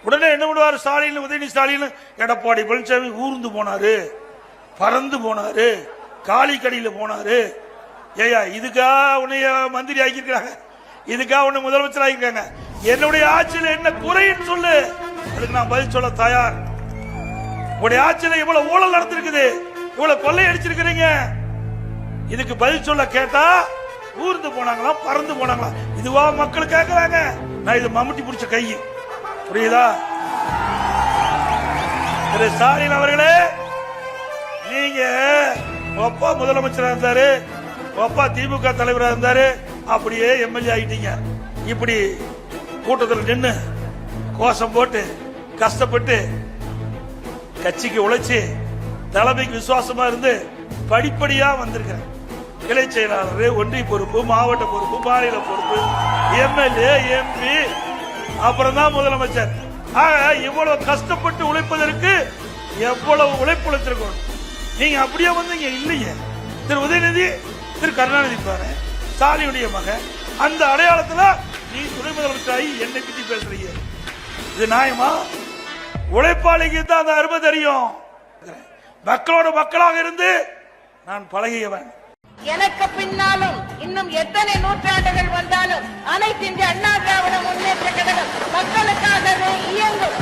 உடனே என்ன பண்ணுவாரு ஸ்டாலின், உதயநிதி ஸ்டாலின், எடப்பாடி பழனிசாமி ஊர்ந்து போனாரு, பறந்து போனாரு, காளி கடியில போனாரு. ஏயா இதுக்கா உன்னைய மந்திரி ஆக்கியிருக்காங்க, இதுக்கா உன்னை முதலமைச்சர் ஆக்கியிருக்காங்க, என்னுடைய ஆட்சியில் என்ன குறைன்னு சொல்லு, அதுக்கு நான் பதில் சொல்ல தயார். உடைய ஆட்சியில் இவ்வளவு ஊழல் நடந்திருக்குது, இவ்வளவு கொள்ளை அடிச்சிருக்கிறீங்க, இதுக்கு பதில் சொல்ல கேட்டா ஊர்ந்து போனாங்களா பறந்து போனாங்களா, இதுவா மக்கள் கேட்கறாங்க. நான் இது மம்முட்டி பிடிச்ச கை, புரியுதா? திரு ஸ்டாலின் அவர்களே, நீங்க அப்பா முதலமைச்சரா இருந்தாரு, அப்பா திமுக தலைவரா இருந்தாரு, அப்படியே எம்எல்ஏ ஆகிட்டீங்க. இப்படி கூட்டத்தில் நின்று கோஷம் போட்டு கஷ்டப்பட்டு கட்சிக்கு உழைச்சி தலைமைக்கு விசுவாசமா இருந்து படிப்படியா வந்திருக்கிறேன். கிளை செயலாளர், ஒன்றிய பொறுப்பு, மாவட்ட பொறுப்பு, மாநில பொறுப்பு, எம்எல்ஏ, எம்பி, அப்புறம் தான் முதலமைச்சர். இவ்வளவு கஷ்டப்பட்டு உழைப்பதற்கு எவ்வளவு உழைப்பு உழைத்திருக்கணும். நீங்க அப்படியே வந்தீங்க இல்லையே. திரு உதயநிதி, திரு கருணாநிதி பாரு, ஸ்டாலினுடைய மகன், அந்த அடையாளத்துல நீ துணை முதலமைச்சராகி என்னை பத்தி பேசுறீங்க, இது நியாயமா? உழைப்பாளிக்கு தான் அந்த அருமை தெரியும். மக்களோட மக்களாக இருந்து நான் பழகியவன். எனக்கு பின்னாலும் இன்னும் எத்தனை நூற்றாண்டுகள் வந்தாலும் அனைத்து இந்திய அண்ணா திராவிட முன்னேற்ற கழகம் மக்களுக்காகவே இயங்கும்.